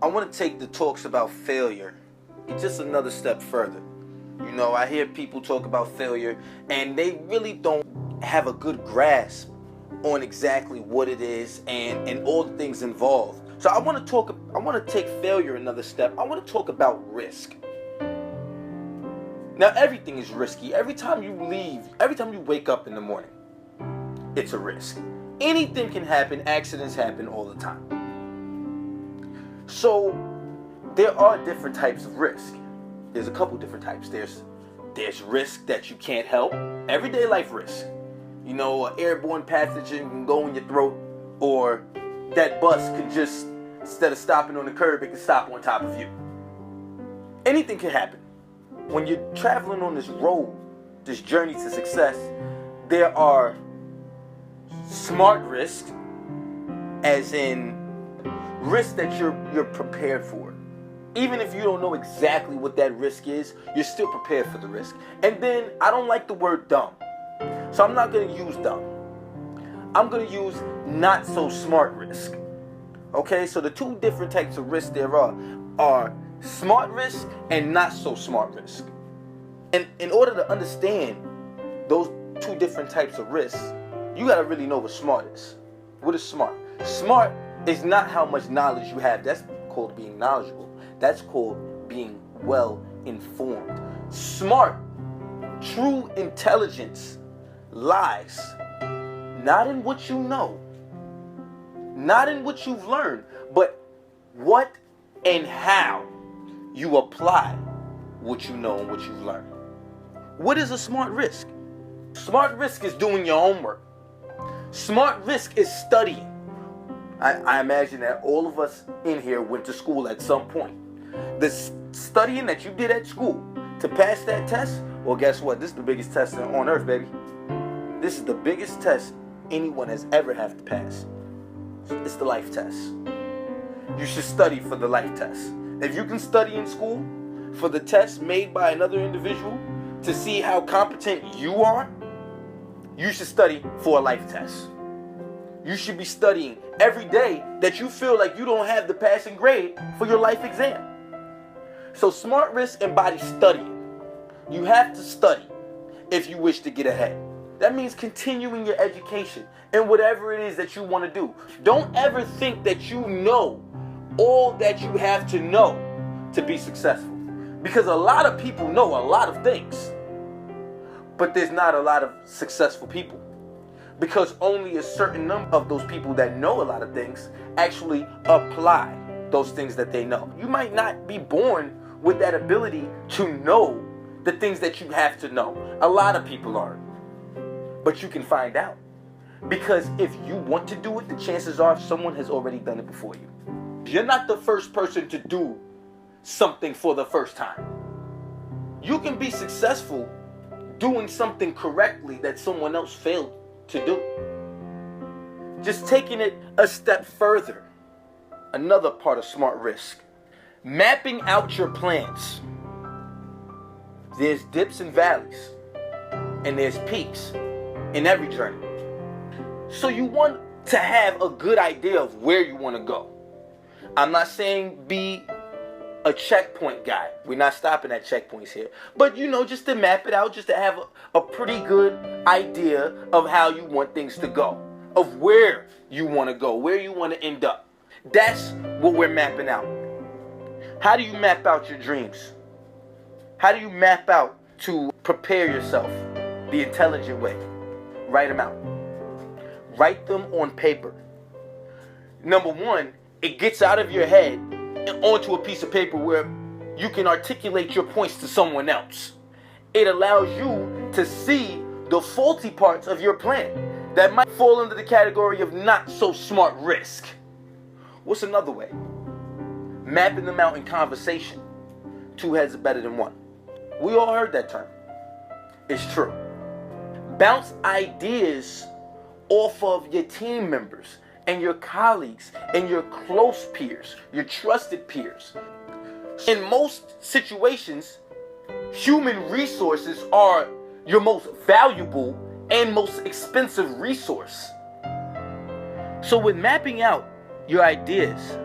I want to take the talks about failure just another step further. You know, I hear people talk about failure and they really don't have a good grasp on exactly what it is and all the things involved. So I want to take failure another step. I want to talk about risk. Now, everything is risky. Every time you wake up in the morning, it's a risk. Anything can happen. Accidents happen all the time. So there are different types of risk. There's a couple different types. There's risk that you can't help. Everyday life risk. You know, an airborne pathogen can go in your throat, or that bus could just, instead of stopping on the curb, it can stop on top of you. Anything can happen. When you're traveling on this road, this journey to success, there are smart risks, as in risks that you're prepared for. Even if you don't know exactly what that risk is, you're still prepared for the risk. And then, I don't like the word dumb, so I'm not going to use dumb. I'm going to use not so smart risk. Okay, so the two different types of risk there are smart risk and not so smart risk. And in order to understand those two different types of risks, you got to really know what smart is. What is smart? Smart is not how much knowledge you have. That's called being knowledgeable. That's called being well informed. Smart, true intelligence lies not in what you know, not in what you've learned, but what and how you apply what you know and what you've learned. What is a smart risk? Smart risk is doing your homework. Smart risk is studying. I imagine that all of us in here went to school at some point. The studying that you did at school to pass that test, well, guess what? This is the biggest test on earth, baby. This is the biggest test anyone has ever had to pass. It's the life test. You should study for the life test. If you can study in school for the test made by another individual to see how competent you are, you should study for a life test. You should be studying every day that you feel like you don't have the passing grade for your life exam. So smart risk embodies studying. You have to study if you wish to get ahead. That means continuing your education in whatever it is that you want to do. Don't ever think that you know all that you have to know to be successful. Because a lot of people know a lot of things, but there's not a lot of successful people. Because only a certain number of those people that know a lot of things actually apply those things that they know. You might not be born with that ability to know the things that you have to know. A lot of people aren't. But you can find out. Because if you want to do it, the chances are someone has already done it before you. You're not the first person to do something for the first time. You can be successful doing something correctly that someone else failed to do. Just taking it a step further. Another part of smart risk. Mapping out your plans. There's dips and valleys. And there's peaks in every journey. So you want to have a good idea of where you want to go. I'm not saying be a checkpoint guy. We're not stopping at checkpoints here. But, you know, just to map it out, just to have a pretty good idea of how you want things to go. Of where you want to go, where you want to end up. That's what we're mapping out. How do you map out your dreams? How do you map out to prepare yourself the intelligent way? Write them out. Write them on paper. Number one, it gets out of your head and onto a piece of paper where you can articulate your points to someone else. It allows you to see the faulty parts of your plan that might fall under the category of not so smart risk. What's another way? Mapping them out in conversation. Two heads are better than one. We all heard that term. It's true. Bounce ideas off of your team members and your colleagues and your close peers, your trusted peers. In most situations, human resources are your most valuable and most expensive resource. So with mapping out your ideas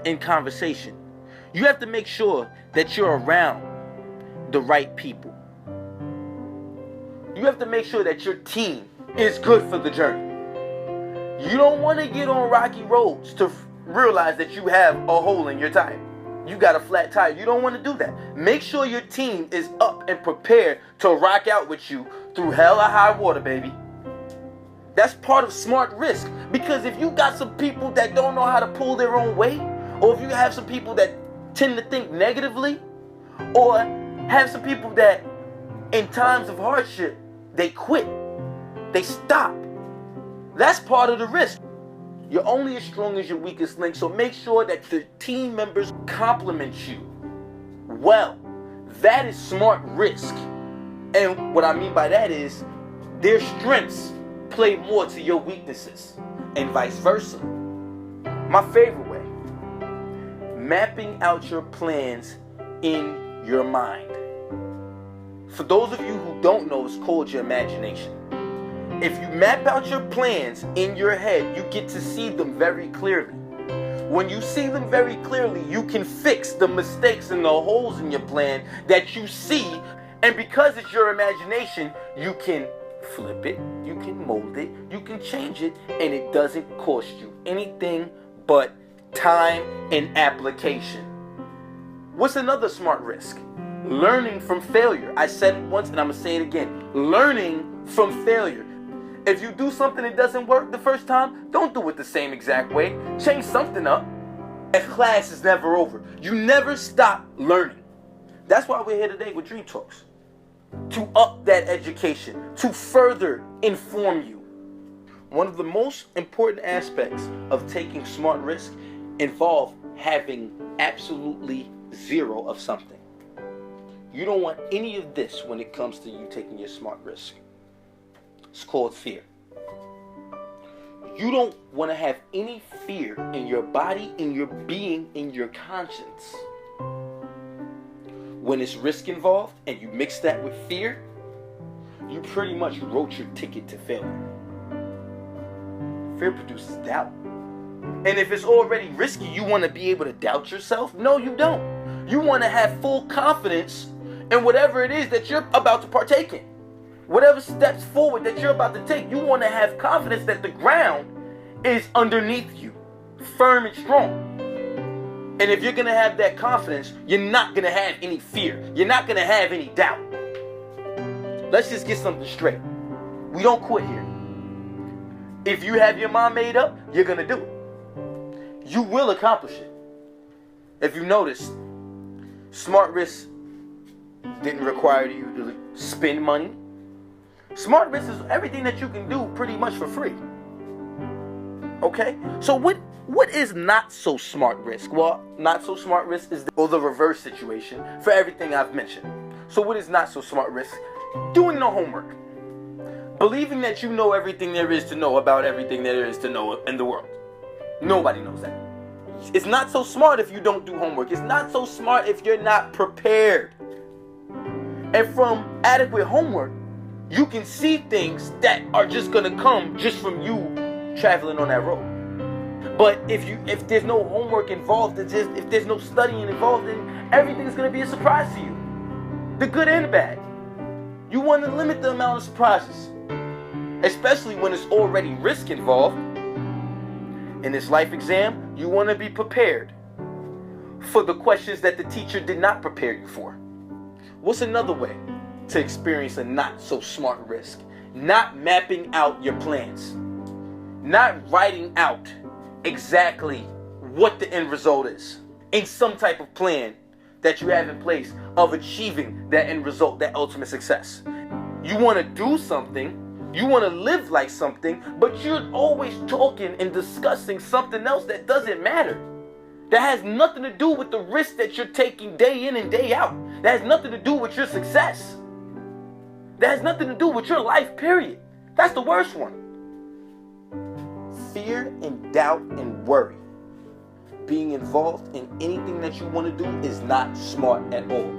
in conversation. You have to make sure that you're around the right people. You have to make sure that your team is good for the journey. You don't want to get on rocky roads to realize that you have a hole in your tire. You got a flat tire. You don't want to do that. Make sure your team is up and prepared to rock out with you through hell or high water, baby. That's part of smart risk. Because if you got some people that don't know how to pull their own weight, or if you have some people that tend to think negatively, or have some people that in times of hardship, they quit, they stop. That's part of the risk. You're only as strong as your weakest link, so make sure that the team members compliment you well. That is smart risk. And what I mean by that is their strengths play more to your weaknesses and vice versa. My favorite way, mapping out your plans in your mind. For those of you who don't know, it's called your imagination. If you map out your plans in your head, you get to see them very clearly. When you see them very clearly, you can fix the mistakes and the holes in your plan that you see. And because it's your imagination, you can flip it, you can mold it, you can change it, and it doesn't cost you anything but time and application. What's another smart risk? Learning from failure. I said it once and I'm going to say it again. Learning from failure. If you do something that doesn't work the first time, don't do it the same exact way. Change something up. And class is never over. You never stop learning. That's why we're here today with Dream Talks. To up that education, to further inform you. One of the most important aspects of taking smart risk involve having absolutely zero of something. You don't want any of this when it comes to you taking your smart risk. It's called fear. You don't want to have any fear in your body, in your being, in your conscience. When it's risk involved and you mix that with fear, you pretty much wrote your ticket to failure. Fear produces doubt. And if it's already risky, you want to be able to doubt yourself? No, you don't. You want to have full confidence in whatever it is that you're about to partake in. Whatever steps forward that you're about to take, you want to have confidence that the ground is underneath you, firm and strong. And if you're going to have that confidence, you're not going to have any fear. You're not going to have any doubt. Let's just get something straight. We don't quit here. If you have your mind made up, you're going to do it. You will accomplish it. If you notice, smart risk didn't require you to spend money. Smart risk is everything that you can do pretty much for free. Okay? So what is not so smart risk? Well, not so smart risk is the reverse situation for everything I've mentioned. So what is not so smart risk? Doing no homework. Believing that you know everything there is to know about everything there is to know in the world. Nobody knows that. It's not so smart if you don't do homework. It's not so smart if you're not prepared. And from adequate homework, you can see things that are just going to come just from you traveling on that road. But if there's no homework involved, if there's no studying involved, then everything's going to be a surprise to you. The good and the bad. You want to limit the amount of surprises. Especially when it's already risk involved. In this life exam, you want to be prepared for the questions that the teacher did not prepare you for. What's another way to experience a not so smart risk? Not mapping out your plans. Not writing out exactly what the end result is in some type of plan that you have in place of achieving that end result, that ultimate success. You want to do something, you want to live like something, but you're always talking and discussing something else that doesn't matter. That has nothing to do with the risk that you're taking day in and day out. That has nothing to do with your success. That has nothing to do with your life, period. That's the worst one. Fear and doubt and worry being involved in anything that you want to do is not smart at all.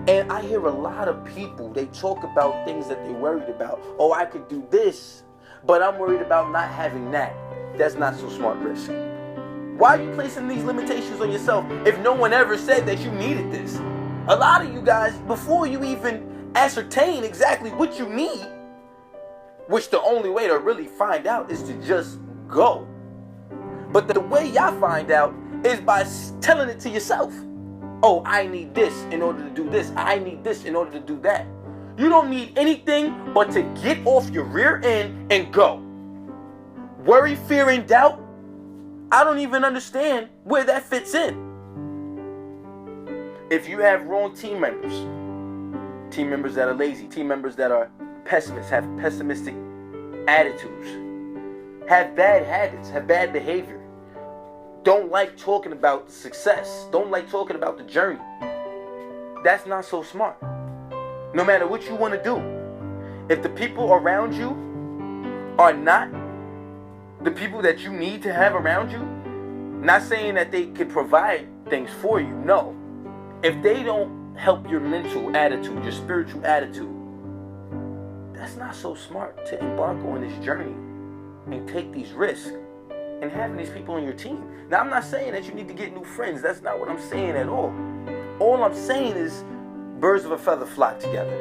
And I hear a lot of people, they talk about things that they're worried about. Oh, I could do this, but I'm worried about not having that. That's not so smart risk. Why are you placing these limitations on yourself if no one ever said that you needed this? A lot of you guys, before you even ascertain exactly what you need, which the only way to really find out is to just go. But the way y'all find out is by telling it to yourself. Oh, I need this in order to do this. I need this in order to do that. You don't need anything but to get off your rear end and go. Worry, fear, and doubt, I don't even understand where that fits in. If you have wrong team members that are lazy, team members that are pessimists, have pessimistic attitudes, have bad habits, have bad behavior, don't like talking about success, don't like talking about the journey, that's not so smart. No matter what you want to do, if the people around you are not the people that you need to have around you, not saying that they could provide things for you, no. If they don't help your mental attitude, your spiritual attitude, that's not so smart to embark on this journey and take these risks and having these people on your team. Now, I'm not saying that you need to get new friends. That's not what I'm saying at all. All I'm saying is birds of a feather flock together.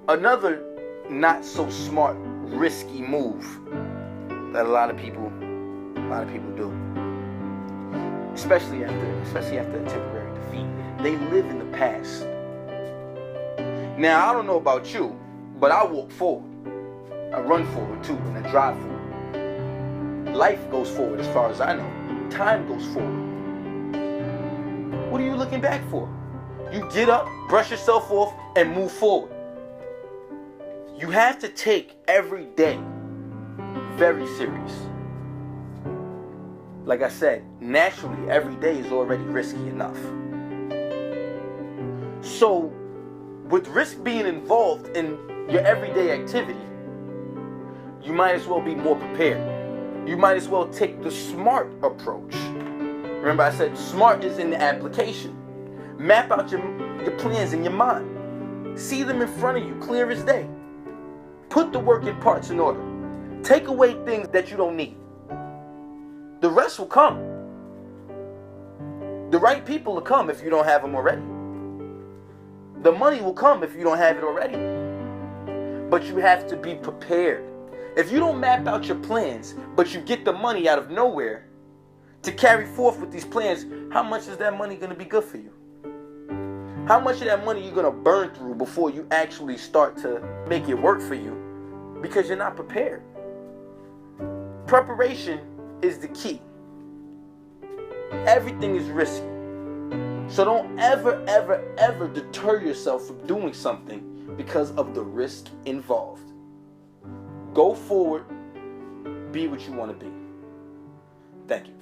Another not so smart, risky move that a lot of people do, especially after a temporary defeat. They live in the past. Now, I don't know about you, but I walk forward. I run forward too, and I drive forward. Life goes forward as far as I know. Time goes forward. What are you looking back for? You get up, brush yourself off, and move forward. You have to take every day very serious. Like I said, naturally, every day is already risky enough. So, with risk being involved in your everyday activity, you might as well be more prepared. You might as well take the smart approach. Remember, I said smart is in the application. Map out your plans in your mind. See them in front of you, clear as day. Put the working parts in order. Take away things that you don't need. The rest will come. The right people will come if you don't have them already. The money will come if you don't have it already. But you have to be prepared. If you don't map out your plans, but you get the money out of nowhere to carry forth with these plans, how much is that money going to be good for you? How much of that money are you going to burn through before you actually start to make it work for you? Because you're not prepared. Preparation is the key. Everything is risky. So don't ever, ever, ever deter yourself from doing something because of the risk involved. Go forward. Be what you want to be. Thank you.